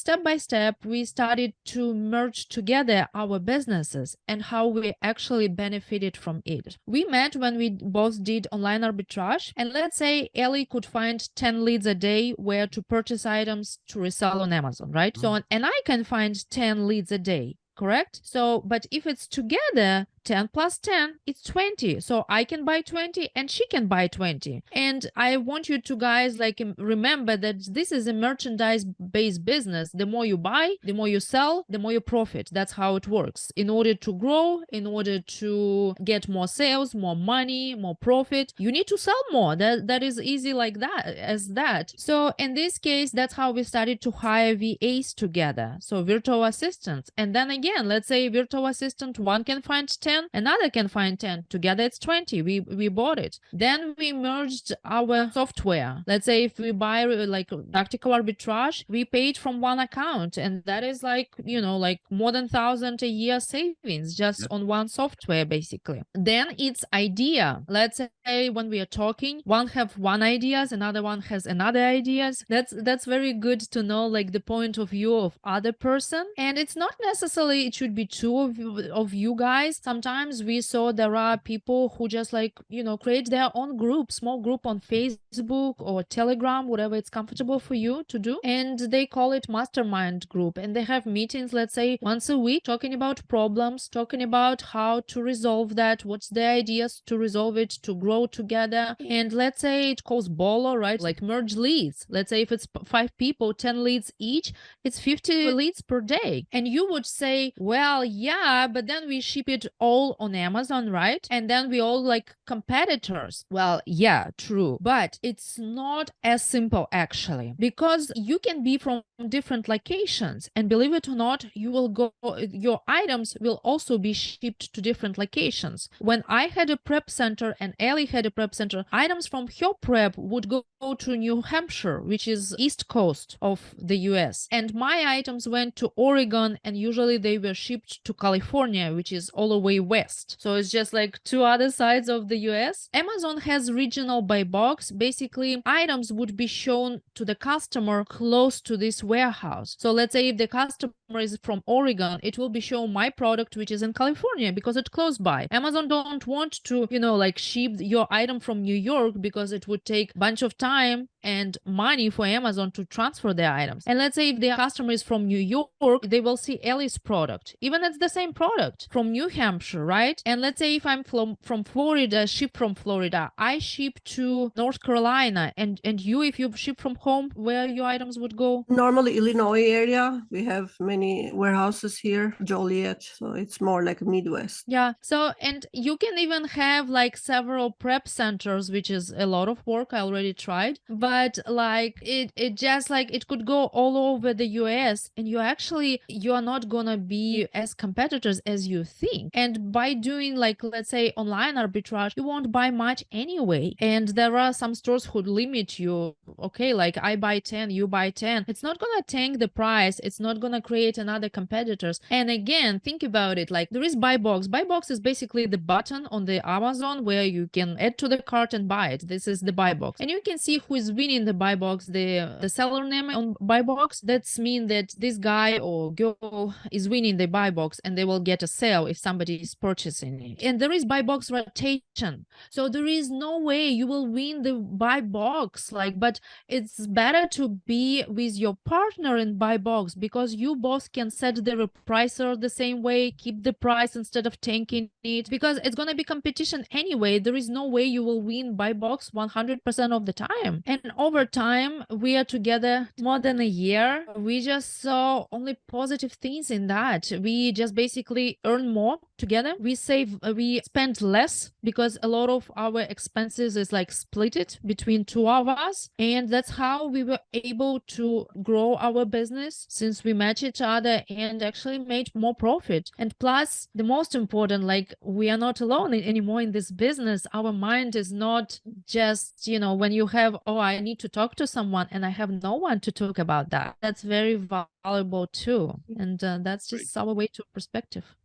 step by step, we started to merge together our businesses and how we actually benefited from it. We met when we both did online arbitrage, and let's say Ellie could find 10 leads a day where to purchase items to resell on Amazon, right? So, and I can find 10 leads a day, correct? So, but if it's together, 10 plus 10, it's 20. So I can buy 20 and she can buy 20. And I want you to guys like remember that this is a merchandise-based business. The more you buy, the more you sell, the more you profit. That's how it works. In order to grow, in order to get more sales, more money, more profit, you need to sell more. That is easy like that, as that. So in this case, that's how we started to hire VAs together. So virtual assistants. And then again, let's say virtual assistant, one can find 10, another can find 10. Together it's 20. We bought it. Then we merged our software. Let's say if we buy like tactical arbitrage, we paid from one account, and that is like, you know, like more than 1,000 a year savings just on one software basically. Then it's idea. Let's say when we are talking, one have one ideas, another one has another ideas. That's very good to know like the point of view of other person. And it's not necessarily it should be two of you guys. Sometimes we saw there are people who just like, you know, create their own group, small group on Facebook or Telegram, whatever it's comfortable for you to do. And they call it mastermind group. And they have meetings, let's say once a week, talking about problems, talking about how to resolve that, what's the ideas to resolve it, to grow together. And let's say it calls BOLO, right? Like merge leads. Let's say if it's 5 people, 10 leads each, it's 50 leads per day. And you would say, well, yeah, but then we ship it all on Amazon, right? And then we all like competitors. Well, yeah, true. But it's not as simple actually, because you can be from different locations, and believe it or not, you will go, your items will also be shipped to different locations. When I had a prep center and Ellie had a prep center, items from her prep would go to New Hampshire, which is east coast of the US, and my items went to Oregon, and usually they were shipped to California, which is all the way west. So it's just like two other sides of the US. Amazon has regional buy box. Basically, items would be shown to the customer close to this warehouse. So let's say if the customer is from Oregon, it will be shown my product, which is in California, because it's close by. Amazon don't want to, you know, like ship your item from New York, because it would take a bunch of time and money for Amazon to transfer their items. And let's say if the customer is from New York, they will see Ellie's product, even it's the same product from New Hampshire, right? And let's say if I'm from Florida, ship from Florida, I ship to North Carolina, and you, if you ship from home, where your items would go? Normally Illinois area. We have many warehouses here, Joliet, so it's more like Midwest. Yeah. So, and you can even have like several prep centers, which is a lot of work. I already tried, but like it just like it could go all over the US, and you are not gonna be as competitors as you think. And by doing like, let's say online arbitrage, you won't buy much anyway. And there are some stores who limit you. Okay, like I buy 10, you buy 10. It's not gonna tank the price. It's not gonna create another competitors. And again, think about it, like there is buy box. Buy box is basically the button on the Amazon where you can add to the cart and buy it. This is the buy box, and you can see who is winning the buy box. The seller name on buy box, that's mean that this guy or girl is winning the buy box, and they will get a sale if somebody is purchasing it. And there is buy box rotation, so there is no way you will win the buy box, like, but it's better to be with your partner in buy box, because you both can set the pricer the same way, keep the price instead of tanking it, because it's gonna be competition anyway. There is no way you will win buy box 100% of the time. And over time, we are together more than a year. We just saw only positive things in that. We just basically earn more together. We spend less, because a lot of our expenses is like split it between two of us. And that's how we were able to grow our business since we met each other and actually made more profit. And plus, the most important, like, we are not alone anymore in this business. Our mind is not just, you know, when you have, oh, I need to talk to someone and I have no one to talk about that. That's very valuable too. And that's just our way to perspective.